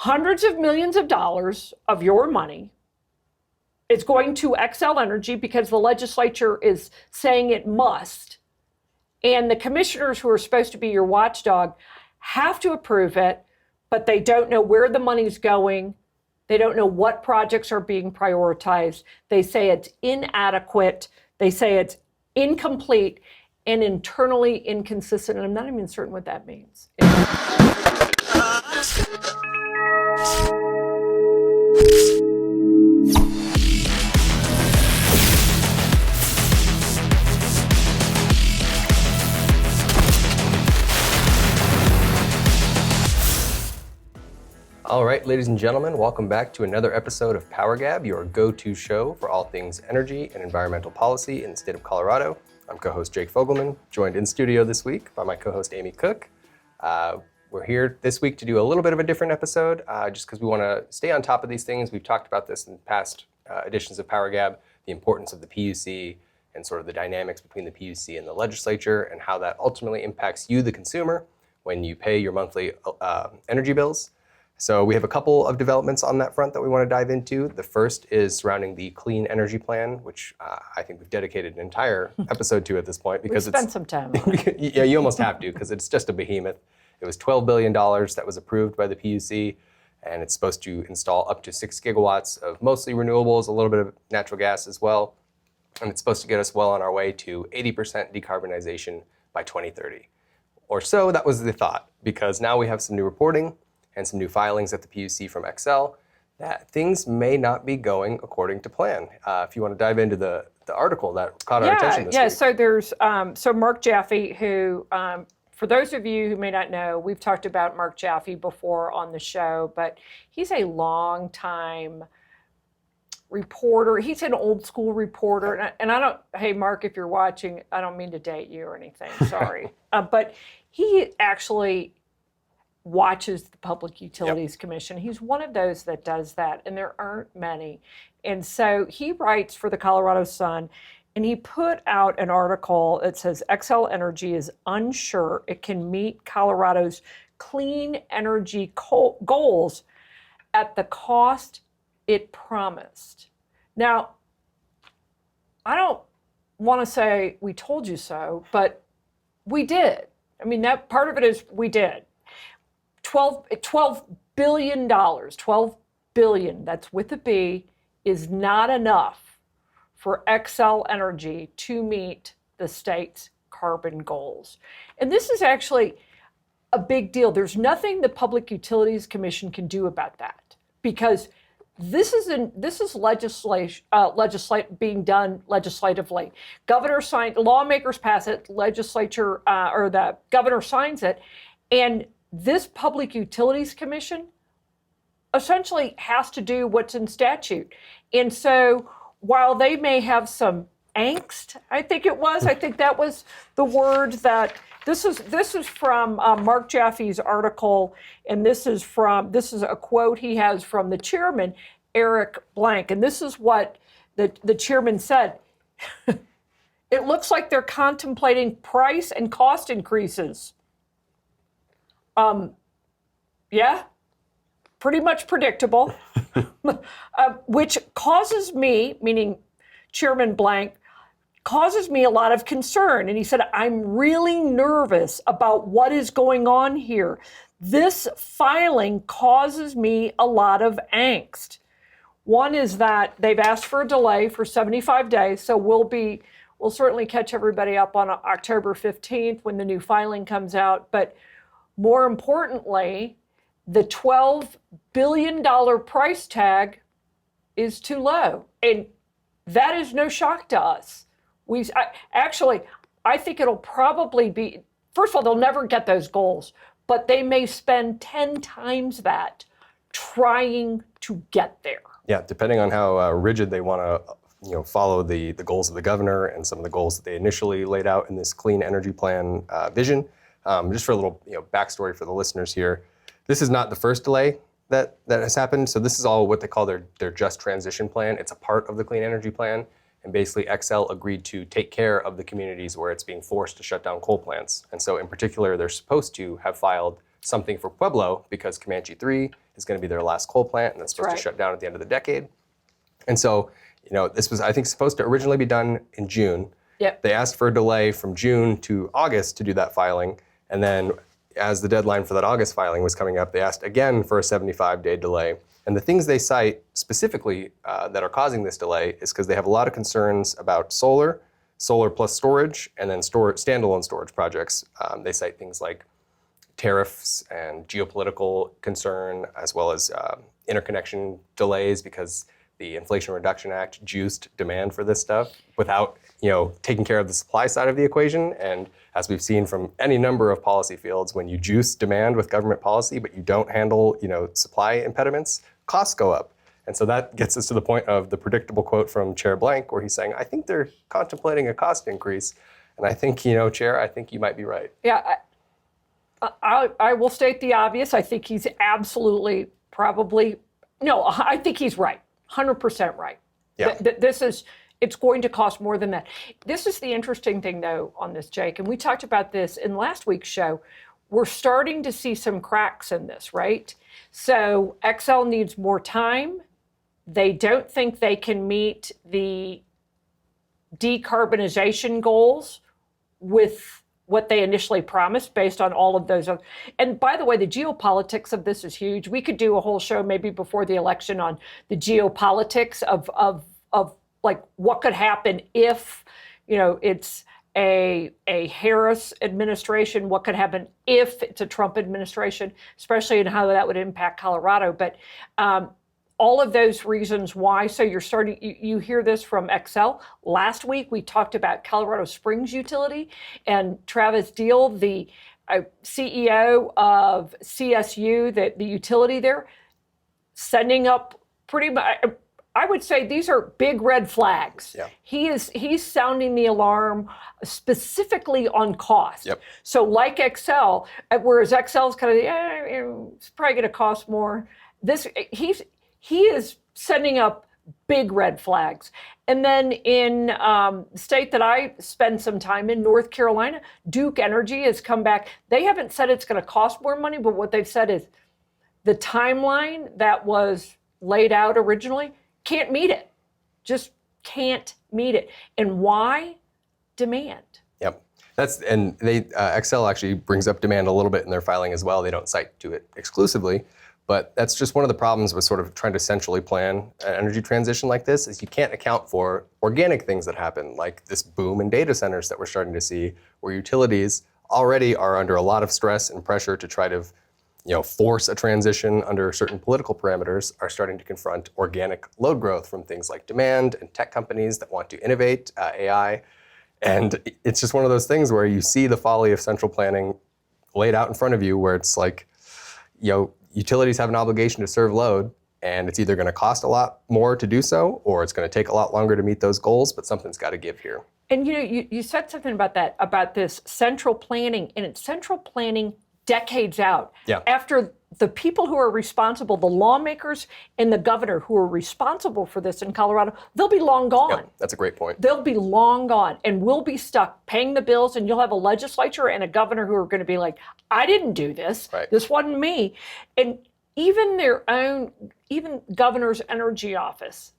hundreds of millions of dollars of your money. It's going to XCel Energy because the legislature is saying it must. And the commissioners, who are supposed to be your watchdog, have to approve it, but they don't know where the money's going. They don't know what projects are being prioritized. They say it's inadequate. They say it's incomplete and internally inconsistent. And I'm not even certain what that means. All right, ladies and gentlemen, welcome back to another episode of PowerGab, your go-to show for all things energy and environmental policy in the state of Colorado. I'm co-host Jake Fogleman, joined in studio this week by my co-host Amy Cooke. We're here this week to do a little bit of a different episode, just because we want to stay on top of these things. We've talked about this in past editions of PowerGab, the importance of the PUC and sort of the dynamics between the PUC and the legislature and how that ultimately impacts you, the consumer, when you pay your monthly energy bills. So we have a couple of developments on that front that we want to dive into. The first is surrounding the Clean Energy Plan, which I think we've dedicated an entire episode to at this point because we spent some time on it. Yeah, you almost have to because it's just a behemoth. It was $12 billion that was approved by the PUC, and it's supposed to install up to 6 gigawatts of mostly renewables, a little bit of natural gas as well. And it's supposed to get us well on our way to 80% decarbonization by 2030. Or so that was the thought, because now we have some new reporting and some new filings at the PUC from XCel that things may not be going according to plan. If you want to dive into the article that caught our attention this week. So there's Mark Jaffe, who, for those of you who may not know, we've talked about Mark Jaffe before on the show, but he's a long-time reporter. He's an old school reporter. And I don't, hey, Mark, if you're watching, I don't mean to date you or anything, sorry. But he actually watches the Public Utilities Commission. He's one of those that does that, and there aren't many. And so he writes for the Colorado Sun, and he put out an article that says XCel Energy is unsure it can meet Colorado's clean energy goals at the cost it promised. Now, I don't want to say we told you so, but we did. I mean, that part of it is we did. $12 billion, $12 billion, that's with a B, is not enough for XCel Energy to meet the state's carbon goals. And this is actually a big deal. There's nothing the Public Utilities Commission can do about that, because this is legislation being done legislatively. Governor signed, lawmakers pass it, legislature or the governor signs it, and this Public Utilities Commission essentially has to do what's in statute. And so while they may have some angst, I think that was the word that, this is from Mark Jaffe's article, and this is a quote he has from the chairman, Eric Blank. And this is what the chairman said. It looks like they're contemplating price and cost increases. Yeah, pretty much predictable, which causes me, meaning Chairman Blank, causes me a lot of concern. And he said, I'm really nervous about what is going on here. This filing causes me a lot of angst. One is that they've asked for a delay for 75 days, so we'll certainly catch everybody up on October 15th when the new filing comes out. But more importantly, the $12 billion price tag is too low. And that is no shock to us. I think it'll probably be, first of all, they'll never get those goals, but they may spend 10 times that trying to get there. Yeah, depending on how rigid they want to follow the goals of the governor and some of the goals that they initially laid out in this Clean Energy Plan vision. Just for a little backstory for the listeners here, this is not the first delay that has happened. So this is all what they call their Just Transition Plan. It's a part of the Clean Energy Plan. And basically, XCel agreed to take care of the communities where it's being forced to shut down coal plants. And so in particular, they're supposed to have filed something for Pueblo because Comanche 3 is going to be their last coal plant, and it's supposed to shut down at the end of the decade. And so, this was, I think, supposed to originally be done in June. Yep. They asked for a delay from June to August to do that filing. And then as the deadline for that August filing was coming up, they asked again for a 75-day delay. And the things they cite specifically that are causing this delay is because they have a lot of concerns about solar plus storage, and then standalone storage projects. They cite things like tariffs and geopolitical concern, as well as interconnection delays because the Inflation Reduction Act juiced demand for this stuff without, taking care of the supply side of the equation. And as we've seen from any number of policy fields, when you juice demand with government policy, but you don't handle, supply impediments, costs go up. And so that gets us to the point of the predictable quote from Chair Blank, where he's saying, I think they're contemplating a cost increase. And I think, Chair, I think you might be right. Yeah, I will state the obvious. I think he's absolutely I think he's right. 100% right. Yeah. It's going to cost more than that. This is the interesting thing, though, on this, Jake, and we talked about this in last week's show. We're starting to see some cracks in this, right? So XCel needs more time. They don't think they can meet the decarbonization goals with what they initially promised based on all of those. And by the way, the geopolitics of this is huge. We could do a whole show maybe before the election on the geopolitics of like what could happen if, it's a Harris administration, what could happen if it's a Trump administration, especially in how that would impact Colorado. But all of those reasons why. So you hear this from XCel. Last week, we talked about Colorado Springs Utility, and Travis Deal, the CEO of CSU, the utility there, sending up pretty much, I would say these are big red flags. Yeah. He's sounding the alarm specifically on cost. Yep. So like XCel, whereas XCel is kind of, it's probably going to cost more. He is sending up big red flags. And then in the state that I spend some time in, North Carolina, Duke Energy has come back. They haven't said it's going to cost more money, but what they've said is the timeline that was laid out originally can't meet it. Just can't meet it. And why? Demand. Yep. And XCel actually brings up demand a little bit in their filing as well. They don't cite to it exclusively, but that's just one of the problems with sort of trying to centrally plan an energy transition like this, is you can't account for organic things that happen, like this boom in data centers that we're starting to see, where utilities already are under a lot of stress and pressure to try to force a transition under certain political parameters, are starting to confront organic load growth from things like demand and tech companies that want to innovate, AI. And it's just one of those things where you see the folly of central planning laid out in front of you, where it's like, utilities have an obligation to serve load, and it's either going to cost a lot more to do so, or it's going to take a lot longer to meet those goals, but something's got to give here. And you said something about this central planning, and it's central planning decades out. Yeah. After the people who are responsible, the lawmakers and the governor who are responsible for this in Colorado, they'll be long gone. Yep, that's a great point. They'll be long gone, and we'll be stuck paying the bills, and you'll have a legislature and a governor who are going to be like, I didn't do this. Right. This wasn't me. And even governor's energy office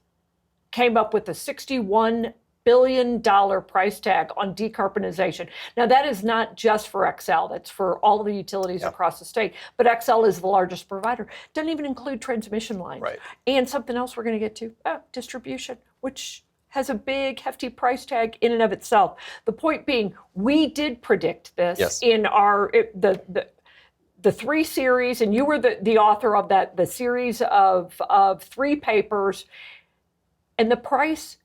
came up with a $61 billion price tag on decarbonization. Now, that is not just for XCel. That's for all of the utilities across the state. But XCel is the largest provider. Doesn't even include transmission lines. Right. And something else we're going to get to, distribution, which has a big, hefty price tag in and of itself. The point being, we did predict this in the 3 series, and you were the author of that, the series of 3 papers, and the price,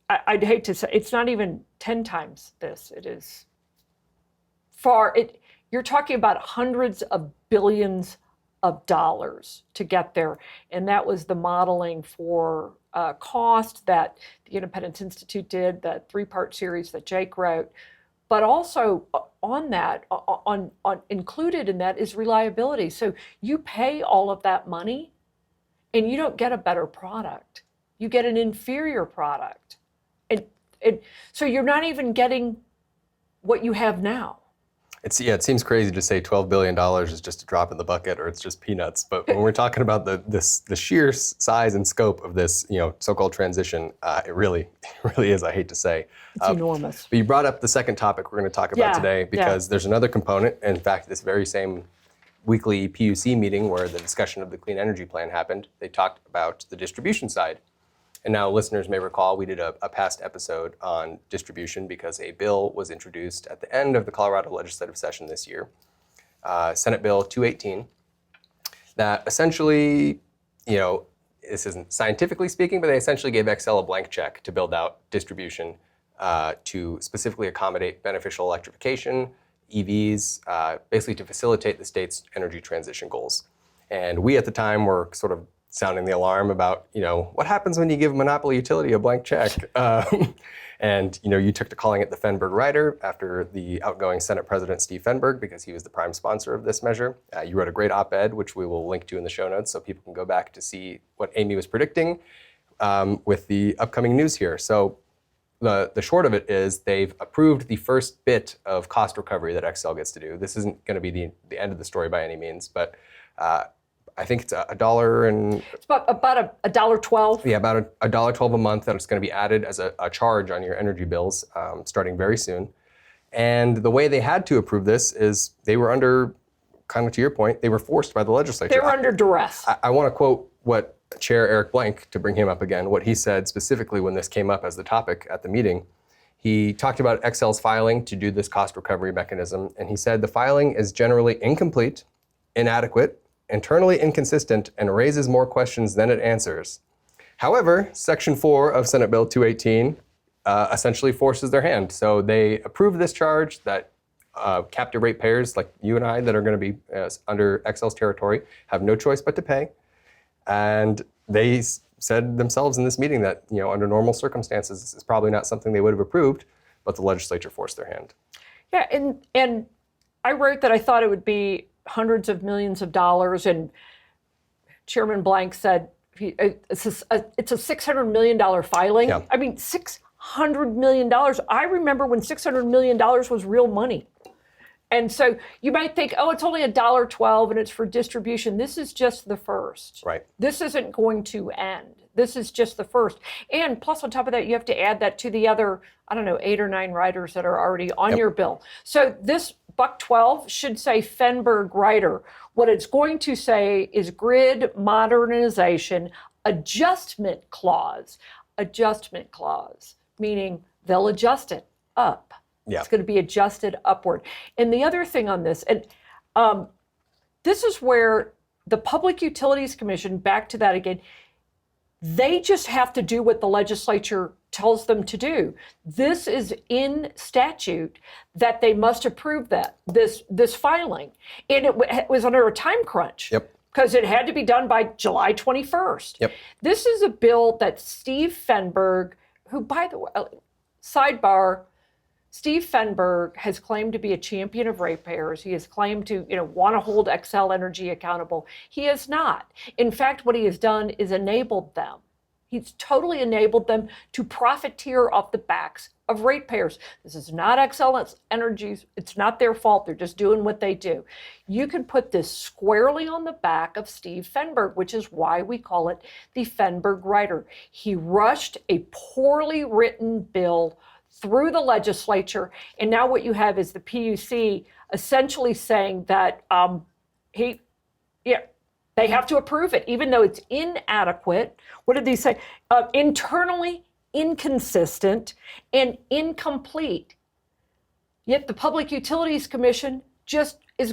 I'd hate to say, it's not even 10 times this. It is you're talking about hundreds of billions of dollars to get there. And that was the modeling for cost that the Independence Institute did, that 3-part series that Jake wrote. But also on that, on included in that is reliability. So you pay all of that money and you don't get a better product. You get an inferior product. And so you're not even getting what you have now. It seems crazy to say $12 billion is just a drop in the bucket or it's just peanuts. But when we're talking about the sheer size and scope of this, so-called transition, it really is, I hate to say. It's enormous. But you brought up the second topic we're going to talk about today because there's another component. In fact, this very same weekly PUC meeting where the discussion of the Clean Energy Plan happened, they talked about the distribution side. And now listeners may recall we did a past episode on distribution because a bill was introduced at the end of the Colorado legislative session this year, Senate Bill 218, that essentially, this isn't scientifically speaking, but they essentially gave XCel a blank check to build out distribution to specifically accommodate beneficial electrification, EVs, basically to facilitate the state's energy transition goals. And we at the time were sort of sounding the alarm about, what happens when you give a monopoly utility a blank check? And, you took to calling it the Fenberg rider after the outgoing Senate President Steve Fenberg, because he was the prime sponsor of this measure. You wrote a great op-ed, which we will link to in the show notes so people can go back to see what Amy was predicting with the upcoming news here. So the short of it is they've approved the first bit of cost recovery that XCel gets to do. This isn't going to be the end of the story by any means, but I think it's $1 and... It's about $1.12. Yeah, about $1.12 a month that it's going to be added as a charge on your energy bills starting very soon. And the way they had to approve this is they were under, kind of to your point, they were forced by the legislature. They were under duress. I want to quote what Chair Eric Blank, to bring him up again, what he said specifically when this came up as the topic at the meeting. He talked about XCel's filing to do this cost recovery mechanism, and he said the filing is generally incomplete, inadequate, internally inconsistent, and raises more questions than it answers. However, Section 4 of Senate Bill 218 essentially forces their hand. So they approved this charge that captive ratepayers like you and I that are going to be under XCel's territory have no choice but to pay. And they said themselves in this meeting that, under normal circumstances, this is probably not something they would have approved, but the legislature forced their hand. Yeah, and I wrote that I thought it would be hundreds of millions of dollars, and Chairman Blank said it's a $600 million filing. Yeah. I mean, $600 million. I remember when $600 million was real money. And so you might think, it's only $1.12 and it's for distribution. This is just the first. Right. This isn't going to end. This is just the first. And plus on top of that, you have to add that to the other, 8 or 9 riders that are already on your bill. So this $1.12 should say Fenberg rider. What it's going to say is grid modernization adjustment clause. Adjustment clause, meaning they'll adjust it up. Yeah. It's going to be adjusted upward. And the other thing on this, and this is where the Public Utilities Commission, back to that again, they just have to do what the legislature tells them to do. This is in statute that they must approve this filing. And it was under a time crunch. Yep. Because it had to be done by July 21st. Yep. This is a bill that Steve Fenberg, who, by the way, sidebar, Steve Fenberg has claimed to be a champion of ratepayers. He has claimed to, want to hold XCel Energy accountable. He has not. In fact, what he has done is enabled them. He's totally enabled them to profiteer off the backs of ratepayers. This is not XCel Energy's. It's not their fault. They're just doing what they do. You can put this squarely on the back of Steve Fenberg, which is why we call it the Fenberg rider. He rushed a poorly written bill through the legislature, and now what you have is the PUC essentially saying that they have to approve it, even though it's inadequate. What did they say? Internally inconsistent and incomplete. Yet the Public Utilities Commission just is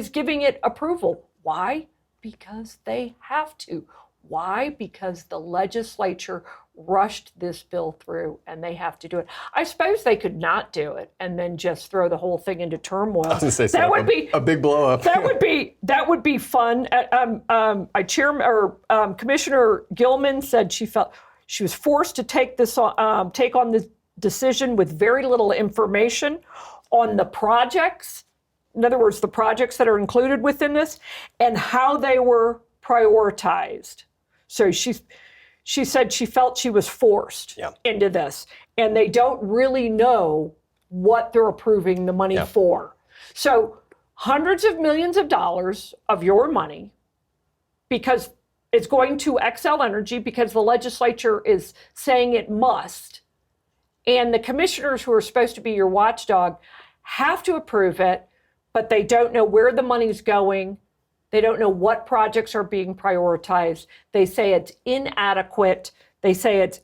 giving it approval. Why? Because they have to. Why? Because the legislature rushed this bill through and they have to do it. I suppose they could not do it and then just throw the whole thing into turmoil. I was going to say, that would be a big blow up. That would be fun. Commissioner Gilman said she felt she was forced to take on this decision with very little information on the projects. In other words, the projects that are included within this and how they were prioritized. So she said she felt she was forced into this, and they don't really know what they're approving the money for. So hundreds of millions of dollars of your money, because it's going to XCel Energy because the legislature is saying it must. And the commissioners who are supposed to be your watchdog have to approve it, but they don't know where the money's going. They don't know what projects are being prioritized. They say it's inadequate. They say it's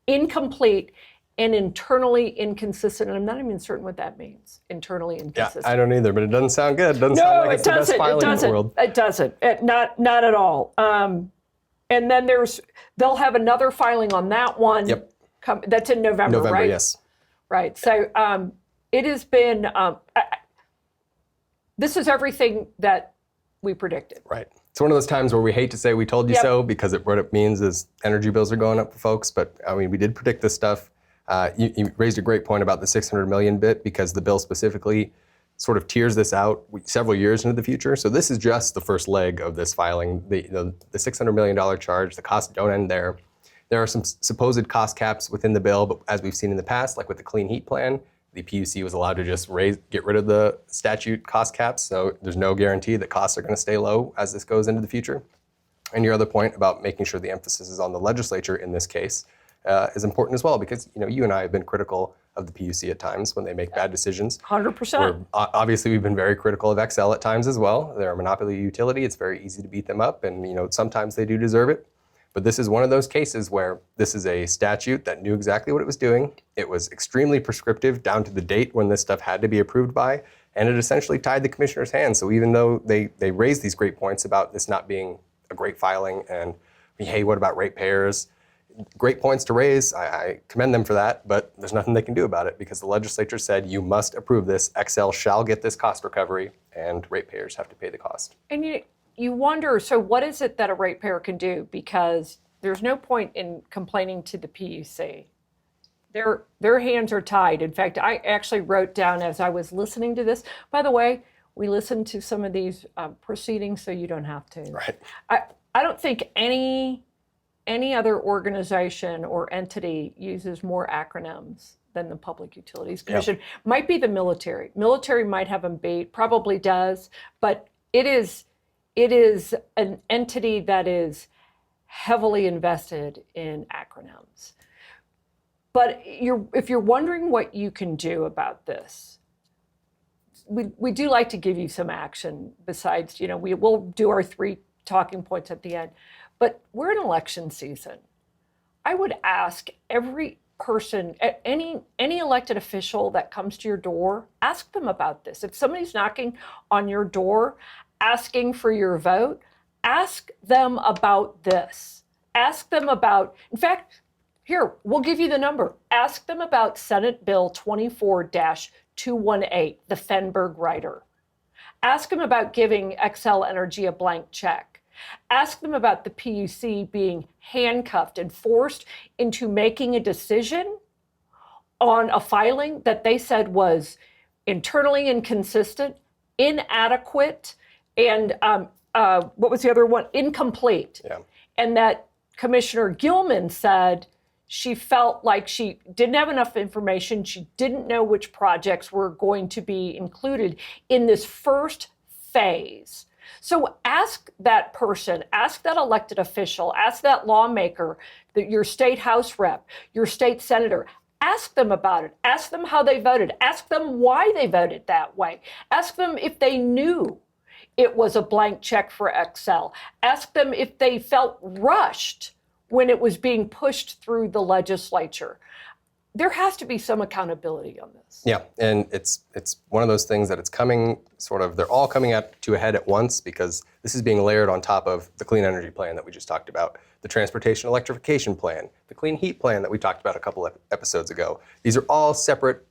incomplete and internally inconsistent. And I'm not even certain what that means, internally inconsistent. Yeah, I don't either, but it doesn't sound good. It doesn't sound like it's the best filing in the world. It doesn't. Not at all. And then they'll have another filing on that one. Yep. That's in November, right? Yes. Right. So it has been, this is everything that we predicted. Right. It's one of those times where we hate to say we told you so, because what it means is energy bills are going up for folks. But I mean, we did predict this stuff. You raised a great point about the 600 million bit, because the bill specifically sort of tiers this out several years into the future. So this is just the first leg of this filing. The $600 million charge, the costs don't end there. There are some supposed cost caps within the bill, but as we've seen in the past, like with the clean heat plan, the PUC was allowed to just get rid of the statute cost caps. So there's no guarantee that costs are going to stay low as this goes into the future. And your other point about making sure the emphasis is on the legislature in this case is important as well, because you and I have been critical of the PUC at times when they make bad decisions. 100%. Obviously, we've been very critical of XCel at times as well. They're a monopoly utility. It's very easy to beat them up, and sometimes they do deserve it. But this is one of those cases where this is a statute that knew exactly what it was doing. It was extremely prescriptive down to the date when this stuff had to be approved by, and it essentially tied the commissioner's hands. So even though they raised these great points about this not being a great filing and, hey, what about ratepayers? Great points to raise. I commend them for that, but there's nothing they can do about it because the legislature said you must approve this. XCel shall get this cost recovery, and ratepayers have to pay the cost. And you wonder, so what is it that a ratepayer can do? Because there's no point in complaining to the PUC. Their hands are tied. In fact, I actually wrote down as I was listening to this, by the way, we listened to some of these proceedings so you don't have to. Right. I don't think any other organization or entity uses more acronyms than the Public Utilities Commission. Yep. Might be the military. Military might have them beat, probably does, but it is an entity that is heavily invested in acronyms. But if you're wondering what you can do about this, we do like to give you some action besides, we will do our 3 talking points at the end. But we're in election season. I would ask every person, any elected official that comes to your door, ask them about this. If somebody's knocking on your door asking for your vote, ask them about this. Ask them about, in fact, here, we'll give you the number. Ask them about Senate Bill 24-218, the Fenberg rider. Ask them about giving XCel Energy a blank check. Ask them about the PUC being handcuffed and forced into making a decision on a filing that they said was internally inconsistent, inadequate, and what was the other one? Incomplete. Yeah. And that Commissioner Gilman said she felt like she didn't have enough information. She didn't know which projects were going to be included in this first phase. So ask that person, ask that elected official, ask that lawmaker, your state house rep, your state senator, ask them about it. Ask them how they voted. Ask them why they voted that way. Ask them if they knew it was a blank check for XCel. Ask them if they felt rushed when it was being pushed through the legislature. There has to be some accountability on this. Yeah, and it's one of those things that it's coming they're all coming to a head at once because this is being layered on top of the clean energy plan that we just talked about, the transportation electrification plan, the clean heat plan that we talked about a couple of episodes ago. These are all separate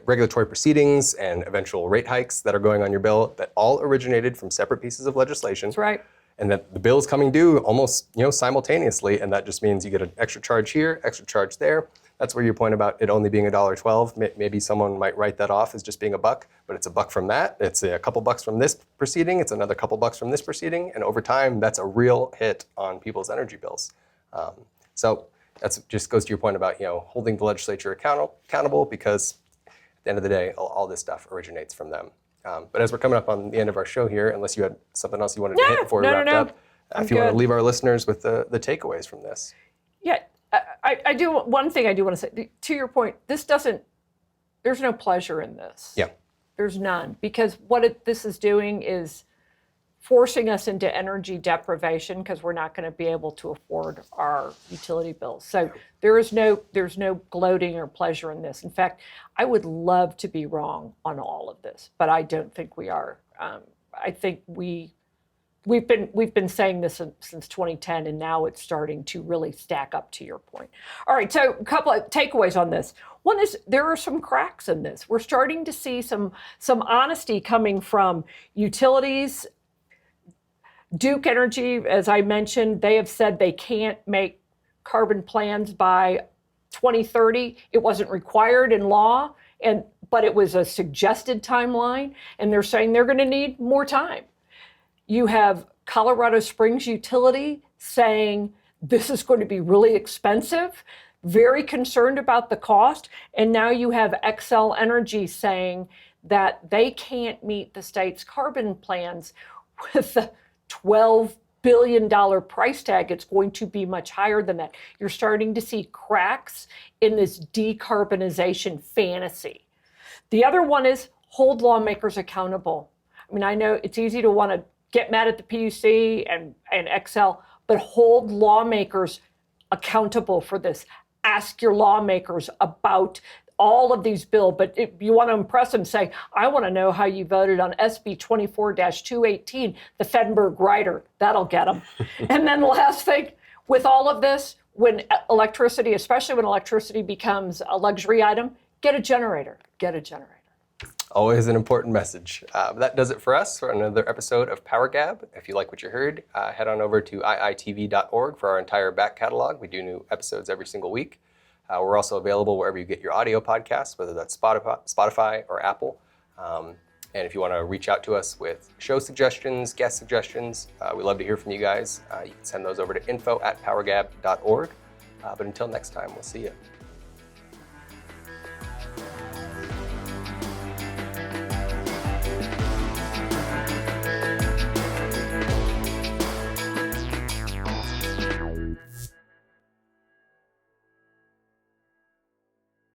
regulatory proceedings and eventual rate hikes that are going on your bill that all originated from separate pieces of legislation. That's right. And that the bill's coming due almost simultaneously, and that just means you get an extra charge here, extra charge there. That's where your point about it only being $1.12. Maybe someone might write that off as just being $1, but it's $1 from that. It's a couple bucks from this proceeding. It's another couple bucks from this proceeding, and over time, that's a real hit on people's energy bills. So that just goes to your point about holding the legislature accountable, because at the end of the day, all this stuff originates from them. But as we're coming up on the end of our show here, unless you had something else you wanted to hit before we wrapped up, if you want to leave our listeners with the takeaways from this. Yeah, I do. One thing I do want to say, to your point, there's no pleasure in this. Yeah. There's none, because what this is doing is forcing us into energy deprivation because we're not going to be able to afford our utility bills. So there's no gloating or pleasure in this. In fact, I would love to be wrong on all of this, but I don't think we are. I think we've been saying this since 2010, and now it's starting to really stack up, to your point. All right, so a couple of takeaways on this. One is there are some cracks in this. We're starting to see some honesty coming from utilities. Duke Energy, as I mentioned, they have said they can't make carbon plans by 2030. It wasn't required in law, but it was a suggested timeline, and they're saying they're going to need more time. You have Colorado Springs Utility saying this is going to be really expensive, very concerned about the cost, and now you have XCel Energy saying that they can't meet the state's carbon plans with the $12 billion price tag. It's going to be much higher than that. You're starting to see cracks in this decarbonization fantasy. The other one is hold lawmakers accountable. I mean, I know it's easy to want to get mad at the PUC and XCel, but hold lawmakers accountable for this. Ask your lawmakers about all of these bills, but if you want to impress them, say, I want to know how you voted on SB 24-218, the Fenberg rider. That'll get them. And then the last thing, with all of this, when electricity, especially when electricity becomes a luxury item, get a generator. Get a generator. Always an important message. That does it for us for another episode of PowerGab. If you like what you heard, head on over to iitv.org for our entire back catalog. We do new episodes every single week. We're also available wherever you get your audio podcasts, whether that's Spotify or Apple. And if you want to reach out to us with show suggestions, guest suggestions, we love to hear from you guys. You can send those over to info@powergab.org. But until next time, we'll see you.